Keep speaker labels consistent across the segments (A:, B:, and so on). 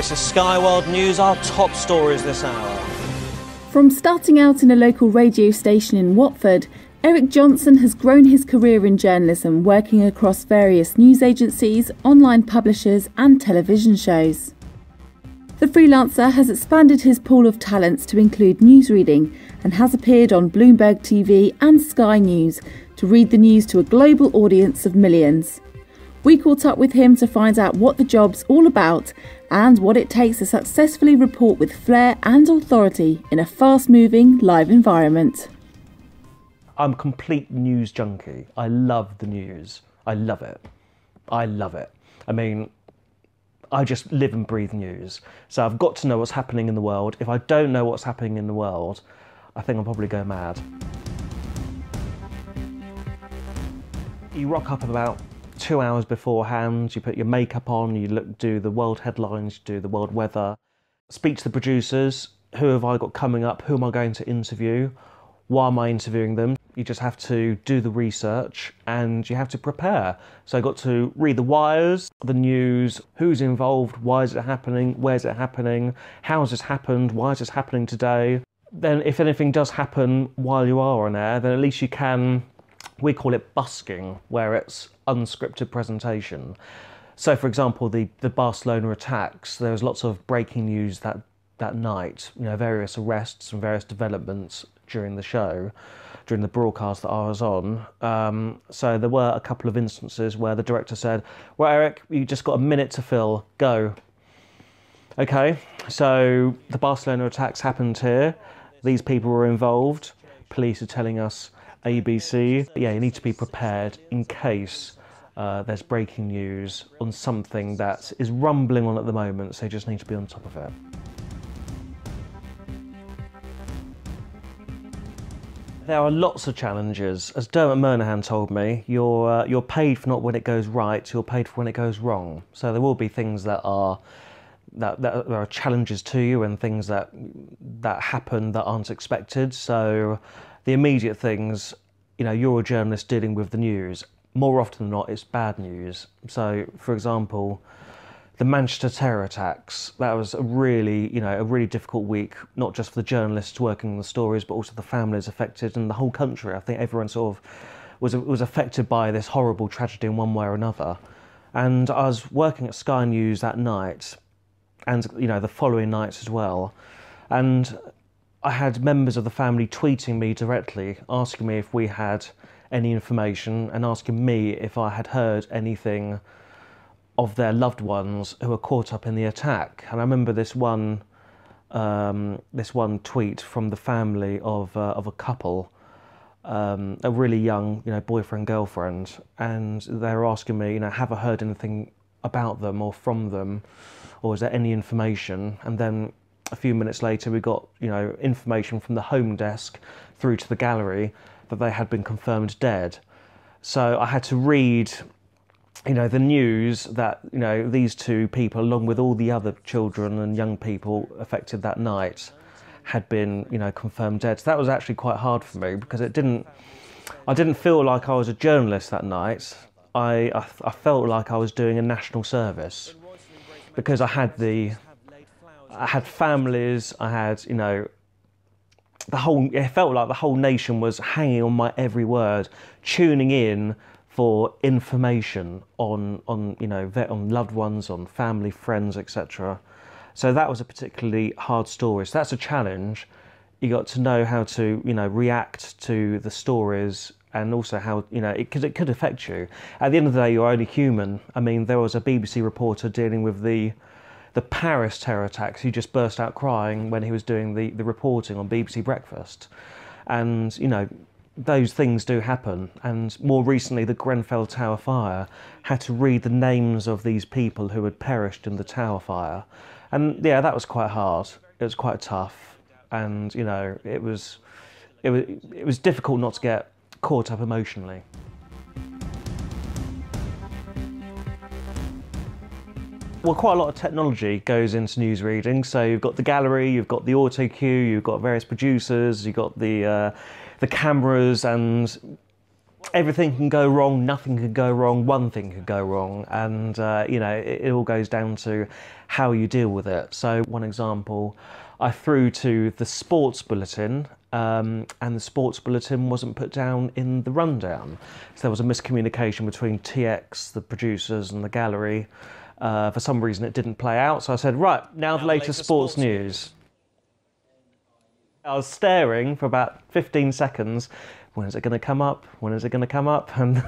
A: This is Sky World News, our top stories this hour.
B: From starting out in a local radio station in Watford, Eric Johnson has grown his career in journalism, working across various news agencies, online publishers and television shows. The freelancer has expanded his pool of talents to include newsreading and has appeared on Bloomberg TV and Sky News to read the news to a global audience of millions. We caught up with him to find out what the job's all about and what it takes to successfully report with flair and authority in a fast-moving live environment.
C: I'm a complete news junkie. I love the news. I love it. I love it. I mean, I just live and breathe news. So I've got to know what's happening in the world. If I don't know what's happening in the world, I think I'll probably go mad. You rock up about 2 hours beforehand, you put your makeup on, you do the world headlines, you do the world weather, speak to the producers, who have I got coming up, who am I going to interview, why am I interviewing them? You just have to do the research and you have to prepare. So I got to read the wires, the news, who's involved, why is it happening, where's it happening, how has this happened, why is this happening today? Then if anything does happen while you are on air, then at least you can, we call it busking, where it's unscripted presentation. So for example, the Barcelona attacks, there was lots of breaking news that night, you know, various arrests and various developments during the show, during the broadcast that I was on. So there were a couple of instances where the director said, well, Eric, you just got a minute to fill, go. Okay, so the Barcelona attacks happened here. These people were involved. Police are telling us ABC. Yeah, you need to be prepared in case there's breaking news on something that is rumbling on at the moment, so you just need to be on top of it. There are lots of challenges. As Dermot Murnaghan told me, you're paid for not when it goes right, you're paid for when it goes wrong. So there will be things that are challenges to you and things that happen that aren't expected. So the immediate things, you know, you're a journalist dealing with the news. More often than not, it's bad news. So, for example, the Manchester terror attacks, that was a really difficult week, not just for the journalists working on the stories, but also the families affected and the whole country. I think everyone sort of was affected by this horrible tragedy in one way or another. And I was working at Sky News that night, and you know, the following nights as well. And I had members of the family tweeting me directly, asking me if we had any information and asking me if I had heard anything of their loved ones who were caught up in the attack. And I remember this one tweet from the family of a couple, a really young, you know, boyfriend girlfriend, and they were asking me, you know, have I heard anything about them or from them, or is there any information? And then a few minutes later, we got, you know, information from the home desk through to the gallery that they had been confirmed dead. So I had to read, you know, the news that, you know, these two people, along with all the other children and young people affected that night, had been, you know, confirmed dead. So that was actually quite hard for me because I didn't feel like I was a journalist that night. I felt like I was doing a national service because I had families, I had, you know, it felt like the whole nation was hanging on my every word, tuning in for information on you know, on loved ones, on family, friends, etc. So that was a particularly hard story. So that's a challenge. You got to know how to, you know, react to the stories, and also how, you know, because it could affect you. At the end of the day, you're only human. I mean, there was a BBC reporter dealing with the Paris terror attacks. He just burst out crying when he was doing the reporting on BBC Breakfast. And, you know, those things do happen. And more recently, the Grenfell Tower fire, had to read the names of these people who had perished in the tower fire. And yeah, that was quite hard. It was quite tough. And, you know, it was difficult not to get caught up emotionally. Well, quite a lot of technology goes into newsreading. So you've got the gallery, you've got the auto cue, you've got various producers, you've got the cameras, and everything can go wrong, nothing can go wrong, one thing could go wrong, and it all goes down to how you deal with it. So one example, I threw to the sports bulletin, and the sports bulletin wasn't put down in the rundown. So there was a miscommunication between TX, the producers, and the gallery. For some reason it didn't play out, so I said, right, now the latest sports news. I was staring for about 15 seconds. When is it going to come up? When is it going to come up? And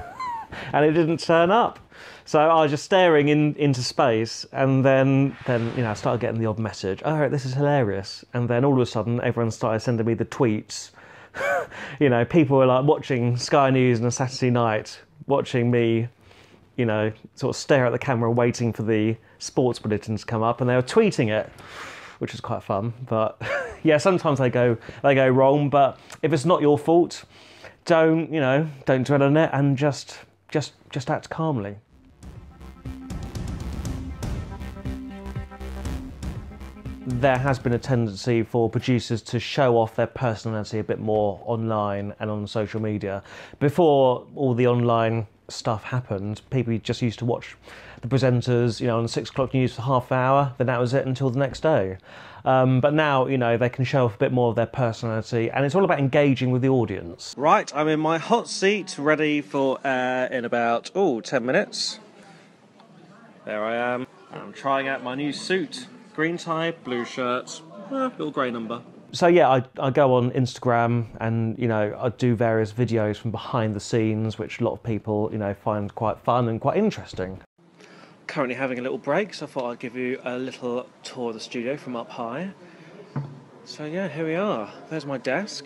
C: and it didn't turn up. So I was just staring into space, and then I started getting the odd message. Oh, this is hilarious. And then all of a sudden, everyone started sending me the tweets. People were like watching Sky News on a Saturday night, watching me, sort of stare at the camera, waiting for the sports bulletin to come up, and they were tweeting it, which was quite fun. But yeah, sometimes they go wrong. But if it's not your fault, don't dwell on it, and just act calmly. There has been a tendency for producers to show off their personality a bit more online and on social media. Before all the online stuff happened, people just used to watch the presenters, on the 6 o'clock news for half an hour, then that was it until the next day. But now, they can show off a bit more of their personality, and it's all about engaging with the audience. Right, I'm in my hot seat, ready for air in about, 10 minutes. There I am. I'm trying out my new suit. Green tie, blue shirt, little grey number. So yeah, I go on Instagram, and I do various videos from behind the scenes, which a lot of people find quite fun and quite interesting. Currently having a little break, so I thought I'd give you a little tour of the studio from up high. So yeah, here we are. There's my desk,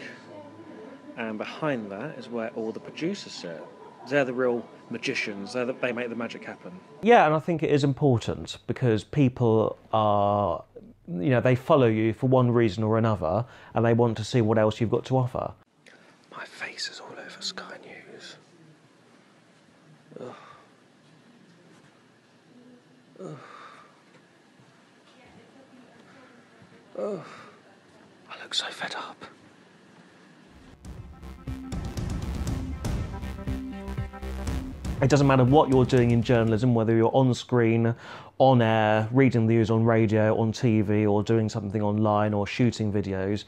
C: and behind that is where all the producers sit. They're the real magicians. They make the magic happen. Yeah, and I think it is important because people are, they follow you for one reason or another, and they want to see what else you've got to offer. My face is all over Sky News. Ugh. Ugh. Ugh. I look so fed up. It doesn't matter what you're doing in journalism, whether you're on screen, on air, reading the news on radio, on TV, or doing something online, or shooting videos,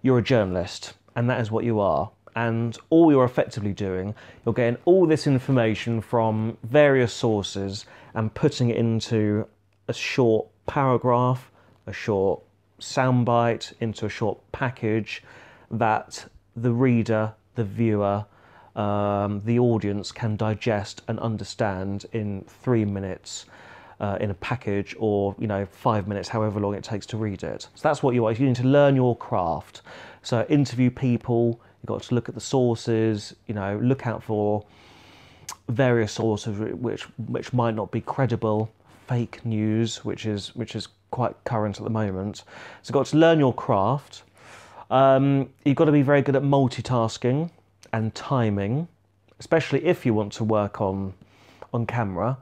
C: you're a journalist, and that is what you are. And all you're effectively doing, you're getting all this information from various sources and putting it into a short paragraph, a short soundbite, into a short package that the reader, the viewer, the audience can digest and understand in 3 minutes in a package, or 5 minutes, however long it takes to read it. So that's what you are. You need to learn your craft. So interview people, you've got to look at the sources, look out for various sources which might not be credible, fake news, which is quite current at the moment. So you've got to learn your craft. You've got to be very good at multitasking and timing, especially if you want to work on camera.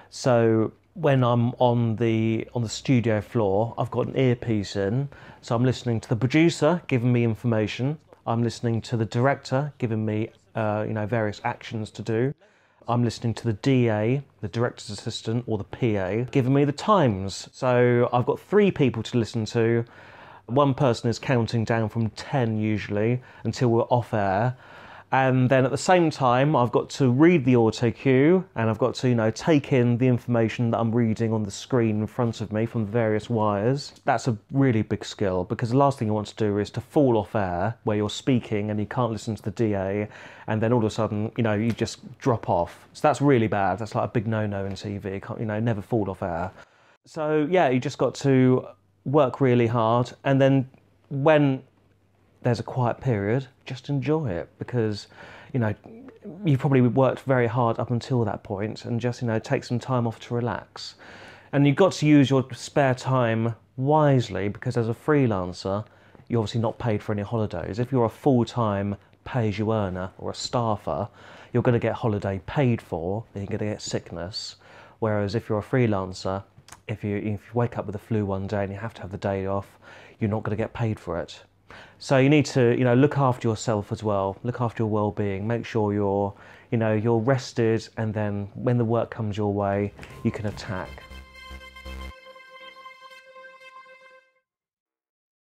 C: So when I'm on the studio floor, I've got an earpiece in, so I'm listening to the producer giving me information. I'm listening to the director giving me various actions to do. I'm listening to the DA, the director's assistant, or the PA, giving me the times. So I've got 3 people to listen to. One person is counting down from 10 usually until we're off air. And then at the same time, I've got to read the auto cue, and I've got to, take in the information that I'm reading on the screen in front of me from the various wires. That's a really big skill, because the last thing you want to do is to fall off air where you're speaking and you can't listen to the DA, and then all of a sudden, you just drop off. So that's really bad. That's like a big no-no in TV. You can't, never fall off air. So yeah, you just got to work really hard, and then when there's a quiet period, just enjoy it, because you've probably worked very hard up until that point, and just take some time off to relax. And you've got to use your spare time wisely, because as a freelancer you're obviously not paid for any holidays. If you're a full-time pay-as-you-earner or a staffer, you're going to get holiday paid for, and you're going to get sickness. Whereas if you're a freelancer, if you wake up with the flu one day and you have to have the day off, you're not going to get paid for it. So you need to, look after yourself as well. Look after your well-being. Make sure you're rested, and then when the work comes your way, you can attack.